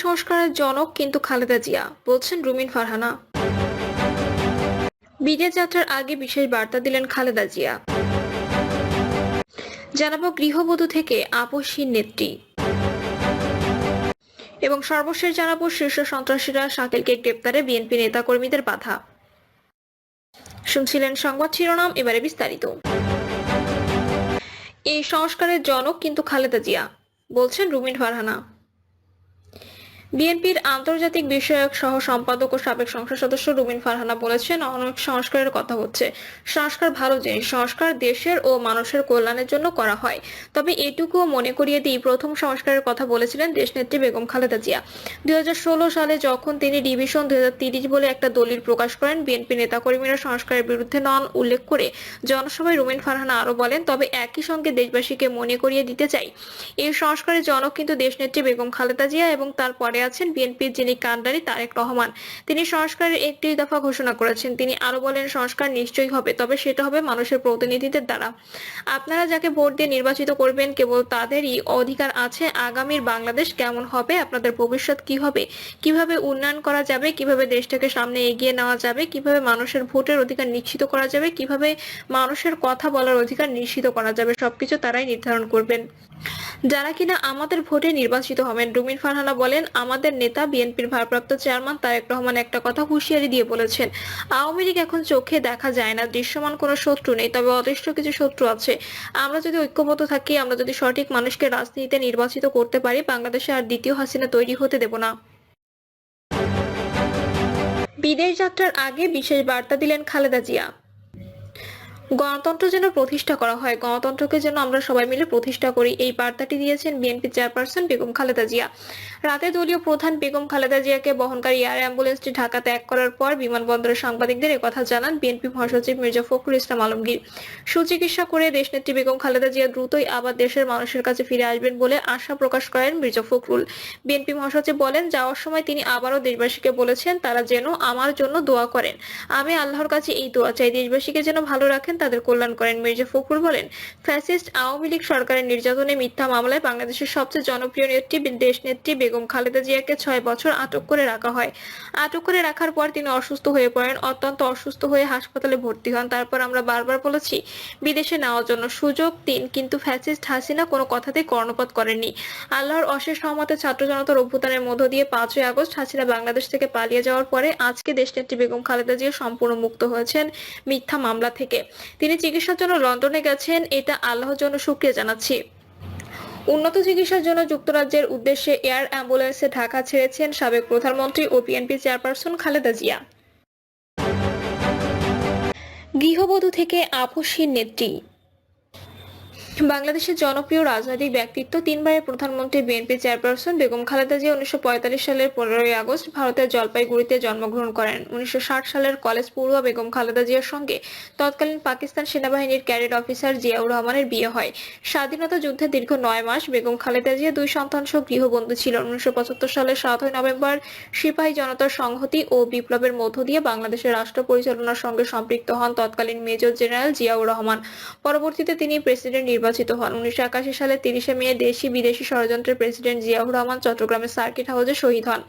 সংস্কারের জনক কিন্তু খালেদা জিয়া, বলছেন রুমিন ফারহানা। বিদেশ যাত্রার আগে বিশেষ বার্তা দিলেন খালেদা জিয়া। জানাবো গৃহবধূ থেকে আপসহীন নেত্রী। এবং সর্বশেষ জানাবো শীর্ষ সন্ত্রাসীরা শাকিলকে গ্রেপ্তারে বিএনপি নেতাকর্মীদের বাধা। শুনছিলেন সংবাদ শিরোনাম, এবারে বিস্তারিত। এই সংস্কারের জনক কিন্তু খালেদা জিয়া, বলছেন রুমিন ফারহানা। বিএনপির আন্তর্জাতিক বিষয়ক সহ সম্পাদক ও সাবেক সংসদ সদস্য রুমিন ফারহানা বলেছেন, অনেক সংস্কারের কথা হচ্ছে। সংস্কার ভালো জিনিস, সংস্কার দেশের ও মানুষের কল্যাণের জন্য করা হয়। তবে এটুকুও মনে করিয়ে দিই, প্রথম সংস্কারের কথা বলেছিলেন দেশনেত্রী বেগম খালেদা জিয়া। 2016 সালে যখন তিনি ডিভিশন 2030 বলে একটা দলিল প্রকাশ করেন, বিএনপি নেতাকর্মীরা সংস্কারের বিরুদ্ধে নন উল্লেখ করে জনসভায় রুমিন ফারহানা আরো বলেন, তবে একই সঙ্গে দেশবাসীকে মনে করিয়ে দিতে চাই, এই সংস্কারের জনক কিন্তু দেশনেত্রী বেগম খালেদা জিয়া এবং তারপরে আছেন বিএনপির যিনি কান্ডারি তারেক রহমান। তিনি সংস্কারের একটি দফা ঘোষণা করেছেন। তিনি আরো বলেন, সংস্কার নিশ্চয়ই হবে, তবে সেটা হবে মানুষের প্রতিনিধিদের দ্বারা। আপনারা যাকে ভোট দিয়ে নির্বাচিত করবেন, কেবল তাদেরই অধিকার আছে আগামীর বাংলাদেশ কেমন হবে, আপনাদের ভবিষ্যৎ কি হবে, কিভাবে উন্নয়ন করা যাবে, কিভাবে দেশটাকে সামনে এগিয়ে নেওয়া যাবে, কিভাবে মানুষের ভোটের অধিকার নিশ্চিত করা যাবে, কিভাবে মানুষের কথা বলার অধিকার নিশ্চিত করা যাবে, সবকিছু তারাই নির্ধারণ করবেন, যারা কিনা আমাদের ভোটে নির্বাচিত হবেন। রুমিন ফারহানা বলেন, আমাদের নেতা বিএনপির ভারপ্রাপ্ত চেয়ারম্যান তারেক রহমান একটা কথা হুঁশিয়ারি দিয়ে বলেছেন, আওয়ামী লীগ এখন চোখে দেখা যায় না, দৃশ্যমান কোনো শত্রু নেই, তবে অদৃশ্য কিছু শত্রু আছে। আমরা যদি ঐক্যবদ্ধ থাকি, আমরা যদি সঠিক মানুষকে রাজনীতিতে নির্বাচিত করতে পারি, বাংলাদেশে আর দ্বিতীয় হাসিনা তৈরি হতে দেব না। বিদেশ যাত্রার আগে বিশেষ বার্তা দিলেন খালেদা জিয়া। গণতন্ত্র যেন প্রতিষ্ঠা করা হয়, গণতন্ত্রকে যেন আমরা সবাই মিলে প্রতিষ্ঠা করি, এই বার্তাটি দিয়েছেন বিএনপি চেয়ারপারসন বেগম খালেদা জিয়া। রাতে দলীয় প্রধান বেগম খালেদা জিয়াকে বহনকারী এয়ার অ্যাম্বুলেন্সটি ঢাকা ত্যাগ করার পর বিমানবন্দরের সাংবাদিকদের একথা জানান বিএনপি মহাসচিব মির্জা ফখরুল ইসলাম আলমগীর। সুচিকিৎসা করে দেশনেত্রী বেগম খালেদা জিয়া দ্রুতই আবার দেশের মানুষের কাছে ফিরে আসবেন বলে আশা প্রকাশ করেন মির্জা ফখরুল। বিএনপি মহাসচিব বলেন, যাওয়ার সময় তিনি আবারও দেশবাসীকে বলেছেন তারা যেন আমার জন্য দোয়া করেন। আমি আল্লাহর কাছে এই দোয়া চাই, দেশবাসীকে যেন ভালো রাখেন, তাদের কল্যাণ করেন। মির্জা ফখরুল বলেন, ফ্যাসিস্ট আওয়ামী লীগ সরকারের নির্যাতনে মিথ্যা মামলায় বাংলাদেশের সবচেয়ে জনপ্রিয় নেত্রী দেশনেত্রী বেগম খালেদা জিয়াকে 6 বছর আটক করে রাখা হয়। আটক করে রাখার পর তিনি অসুস্থ হয়ে পড়েন, অত্যন্ত অসুস্থ হয়ে হাসপাতালে ভর্তি হন। তারপর আমরা বারবার বলেছি বিদেশে নেওয়ার জন্য, সুযোগ দিন, কিন্তু ফ্যাসিস্ট হাসিনা কোনো কথাতেই কর্ণপাত করেননি। আল্লাহর অশেষ রহমতে ছাত্র জনতার অভ্যুত্থানের মধ্য দিয়ে 5ই আগস্ট হাসিনা বাংলাদেশ থেকে পালিয়ে যাওয়ার পরে আজকে দেশনেত্রী বেগম খালেদা জিয়া সম্পূর্ণ মুক্ত হয়েছেন মিথ্যা মামলা থেকে। তিনি চিকিৎসার জন্য লন্ডনে গেছেন, এটা আল্লাহর জন্য শুকরিয়া জানাচ্ছি। উন্নত চিকিৎসার জন্য যুক্তরাজ্যের উদ্দেশ্যে এয়ার অ্যাম্বুলেন্সে ঢাকা ছেড়েছেন সাবেক প্রধানমন্ত্রী ও বিএনপি চেয়ারপারসন খালেদা জিয়া। গৃহবধূ থেকে আপসহীন নেত্রী। বাংলাদেশের জনপ্রিয় রাজনৈতিক ব্যক্তিত্ব, 3বারের প্রধানমন্ত্রী, বিএনপি চেয়ারপারসন বেগম খালেদা জিয়া 1945 সালের 15ই আগস্ট ভারতের জলপাইগুড়িতে জন্মগ্রহণ করেন। 1960 সালের কলেজ পড়ুয়া বেগম খালেদা জিয়ার সঙ্গে তৎকালীন পাকিস্তান সেনাবাহিনীর ক্যাডেট অফিসার জিয়াউর রহমানের বিয়ে হয়। স্বাধীনতা যুদ্ধে দীর্ঘ 9 মাস বেগম খালেদা জিয়া 2 সন্তান সহ গৃহবন্দী ছিলেন। 1975 সালের 7ই নভেম্বর সিপাহী জনতার সংহতি ও বিপ্লবের মধ্য দিয়ে বাংলাদেশের রাষ্ট্র পরিচালনার সঙ্গে সম্পৃক্ত হন তৎকালীন মেজর জেনারেল জিয়াউর রহমান। পরবর্তীতে তিনি প্রেসিডেন্ট নির্বাচিত হন। 1981 সালের 30 মে দেশি বিদেশি ষড়যন্ত্রের প্রেসিডেন্ট জিয়াউর রহমান চট্টগ্রামের সার্কিট হাউসে শহীদ হন।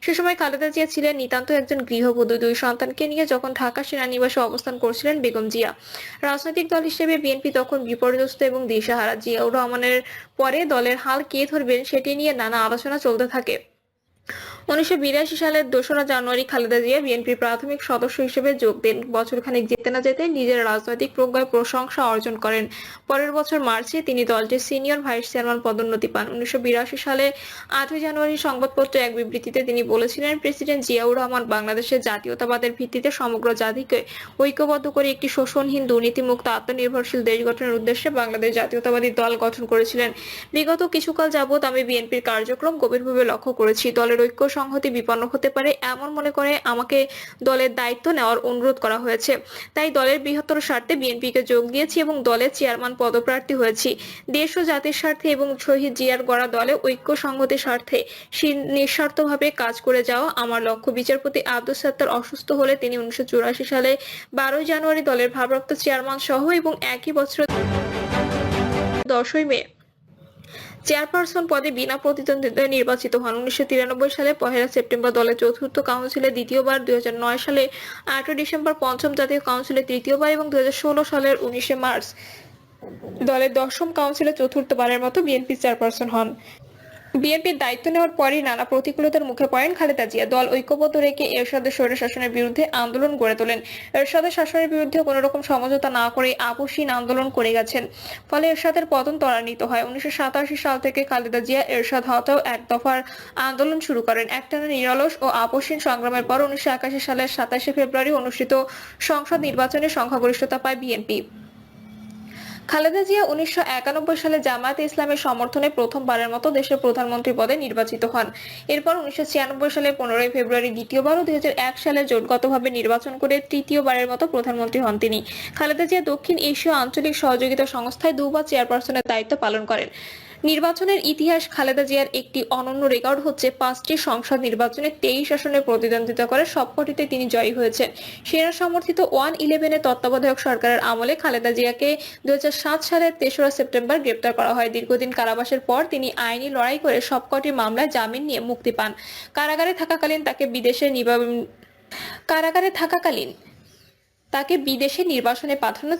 সে সময় খালেদা জিয়া ছিলেন নিতান্ত একজন গৃহবধূ। 2 সন্তানকে নিয়ে যখন ঢাকা সেনানিবাসে অবস্থান করছিলেন বেগম জিয়া, রাজনৈতিক দল হিসেবে বিএনপি তখন বিপর্যস্ত এবং দিশেহারা। জিয়াউর রহমানের পরে দলের হাল কে ধরবেন সেটি নিয়ে নানা আলোচনা চলতে থাকে। 1982 সালের 2রা জানুয়ারি খালেদা জিয়া বিএনপির প্রাথমিক সদস্য হিসেবে যোগ দেন। বছরখানেক যেতে না যেতে নিজের রাজনৈতিক প্রজ্ঞায় প্রশংসা অর্জন করেন। পরের বছর মার্চে তিনি দলটির সিনিয়র ভাইস চেয়ারম্যান পদোন্নতি পান। 1982 সালে 8ই জানুয়ারি সংবাদপত্রে এক বিবৃতিতে তিনি বলেছিলেন, প্রেসিডেন্ট জিয়াউর রহমান বাংলাদেশের জাতীয়তাবাদের ভিত্তিতে সমগ্র জাতিকে ঐক্যবদ্ধ করে একটি শোষণহীন, দুর্নীতিমুক্ত, আত্মনির্ভরশীল দেশ গঠনের উদ্দেশ্যে বাংলাদেশ জাতীয়তাবাদী দল গঠন করেছিলেন। বিগত কিছুকাল যাবৎ আমি বিএনপির কার্যক্রম গভীরভাবে লক্ষ্য করেছি। দলের ঐক্য সংহতি বিপন্ন হতে পারে এমন মনে করে আমাকে দলের দায়িত্ব নেওয়ার অনুরোধ করা হয়েছে। তাই দলের বৃহত্তর স্বার্থে বিএনপিকে যোগ দিয়েছি এবং দলের চেয়ারম্যান পদপ্রার্থী হয়েছি। দেশ ও জাতির স্বার্থে এবং শহীদ জিয়ার গড়া দলে ঐক্য সংহতির স্বার্থে নিঃস্বার্থভাবে কাজ করে যাওয়া আমার লক্ষ্য। বিচারপতি আব্দুস সাত্তার অসুস্থ হলে তিনি 1984 সালে 12ই জানুয়ারি দলের ভারপ্রাপ্ত চেয়ারম্যান সহ এবং একই বছর 10ই মে চেয়ারপারসন পদে বিনা প্রতিদ্বন্দ্বিতায় নির্বাচিত হন। 1993 সালে 1 সেপ্টেম্বর দলের চতুর্থ কাউন্সিলে দ্বিতীয়বার, 2009 সালে 8 ডিসেম্বর পঞ্চম জাতীয় কাউন্সিলে তৃতীয়বার এবং 2016 সালের 19 মার্চ দলের দশম কাউন্সিলে চতুর্থবারের মতো বিএনপি চেয়ারপারসন হন। বিএনপির দায়িত্ব নেওয়ার পরই নানা প্রতিকূলতার মুখে পড়েন খালেদা জিয়া। দল ঐক্যবদ্ধ রেখে এরশাদের স্বৈরশাসনের বিরুদ্ধে আন্দোলন গড়ে তোলেন। এরশাদের শাসনের বিরুদ্ধে কোনো রকম সমঝোতা না করে আপোষহীন আন্দোলন করে গেছেন। ফলে এরশাদের পতন ত্বরান্বিত হয়। 1987 সাল থেকে খালেদা জিয়া এরশাদ হটাও এক দফার আন্দোলন শুরু করেন। একটানা নিরলস ও আপোষহীন সংগ্রামের পর 1981 সালের 27 ফেব্রুয়ারি অনুষ্ঠিত সংসদ নির্বাচনে সংখ্যাগরিষ্ঠতা পায় বিএনপি। খালেদা জিয়া 1991 সালে জামায়াতে ইসলামের সমর্থনে প্রথমবারের মতো দেশের প্রধানমন্ত্রী পদে নির্বাচিত হন। এরপর 1996 সালে 15 ফেব্রুয়ারি দ্বিতীয়বার ও 2001 সালে জোটগতভাবে নির্বাচন করে তৃতীয়বারের মতো প্রধানমন্ত্রী হন তিনি। খালেদা জিয়া দক্ষিণ এশীয় আঞ্চলিক সহযোগিতা সংস্থায় দুবার চেয়ারপারসনের দায়িত্ব পালন করেন। নির্বাচনের ইতিহাস খালেদা জিয়ার একটি অনন্য রেকর্ড হচ্ছে 5টি সংসদ নির্বাচনে 23 আসনে প্রতিদ্বন্দ্বিতা করে সবকটিতে তিনি জয়ী হয়েছেন। সেনা সমর্থিত 111 তত্ত্বাবধায়ক সরকারের আমলে খালেদা জিয়াকে 2007 সালের 3রা সেপ্টেম্বর গ্রেপ্তার করা হয়। দীর্ঘদিন কারাবাসের পর তিনি আইনি লড়াই করে সবকটি মামলায় জামিন নিয়ে মুক্তি পান। কারাগারে থাকাকালীন তাকে বিদেশে নির্বাসনে পাঠানোর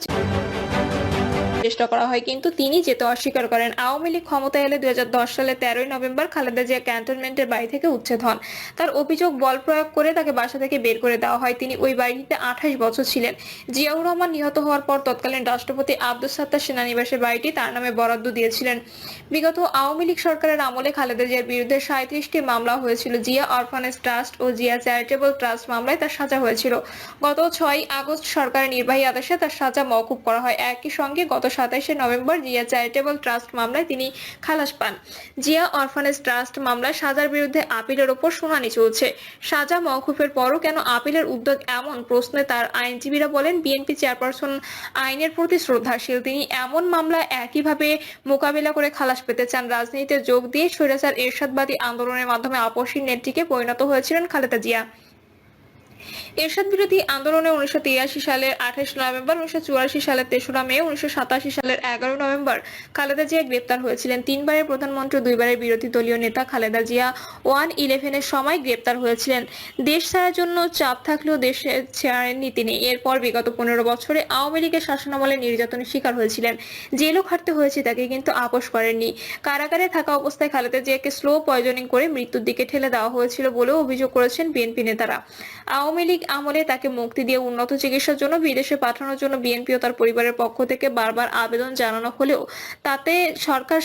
চেষ্টা করা হয়, কিন্তু তিনি যেতে অস্বীকার করেন। আওয়ামী লীগ ক্ষমতায় এলে 2010 সালে 13 নভেম্বর খালেদা জিয়া ক্যান্টনমেন্টের বাড়ি থেকে উচ্ছেদ হন। তার অভিযোগ, বল প্রয়োগ করে তাকে বাসা থেকে বের করে দেওয়া হয়। তিনি ওই বাড়িতে 28 বছর ছিলেন। জিয়াউর রহমান নিহত হওয়ার পর তৎকালীন রাষ্ট্রপতি আব্দুস সাত্তার সেনানিবাসের বাড়িটি তার নামে বরাদ্দ দিয়েছিলেন। বিগত আওয়ামী লীগ সরকারের আমলে খালেদা জিয়ার বিরুদ্ধে 37টি মামলা হয়েছিল। জিয়া অরফানেজ ট্রাস্ট ও জিয়া চ্যারিটেবল ট্রাস্ট মামলায় তার সাজা হয়েছিল। গত 6 আগস্ট সরকারের নির্বাহী আদেশে তার সাজা মওকুফ করা হয়। একই সঙ্গে গত 27 নভেম্বর জিয়া চ্যারিটেবল ট্রাস্ট মামলায় তিনি খালাস পান। জিয়া অরফানেজ ট্রাস্ট মামলায় সাজার বিরুদ্ধে আপিলের ওপর শুনানি চলছে। সাজা মওকুফের পরও কেন আপিলের উদ্যোগ, এমন প্রশ্নে তার আইনজীবীরা বলেন, বিএনপি চেয়ারপারসন আইনের প্রতি শ্রদ্ধাশীল। তিনি এমন মামলা একইভাবে মোকাবিলা করে খালাস পেতে চান। রাজনীতিতে যোগ দিয়ে স্বৈরাচার এরশাদবাদী আন্দোলনের মাধ্যমে আপোষহীন নেত্রীকে পরিণত হয়েছিলেন খালেদা জিয়া। এরশাদ বিরোধী আন্দোলনে 1983 সালের 28 নভেম্বর, 1984 সালের 3রা মে, 1987 সালের 11 নভেম্বর খালেদা জিয়া গ্রেপ্তার হয়েছিলেন। 3 বারের প্রধানমন্ত্রী, 2 বারের বিরোধী দলীয় নেতা খালেদা জিয়া 111 সময় গ্রেপ্তার হয়েছিলেন। দেশ ছাড়ার জন্য চাপ থাকলেও দেশে ছাড়েননি তিনি। এরপর বিগত 15 বছরে আওয়ামী লীগের শাসনামলে নির্যাতনের শিকার হয়েছিলেন। জেলও খাটতে হয়েছে তাকে, কিন্তু আপোষ করেননি। কারাগারে থাকা অবস্থায় খালেদা জিয়াকে স্লো পয়জনিং করে মৃত্যুর দিকে ঠেলে দেওয়া হয়েছিল বলেও অভিযোগ করেছেন বিএনপি নেতারা। আওয়ামী লীগ আমলে তাকে মুক্তি দিয়ে উন্নত চিকিৎসার জন্য বিদেশে পাঠানোর জন্য বিএনপি ও তার পরিবারের পক্ষ থেকে বারবার আবেদন জানানো হলেও তাতে সরকার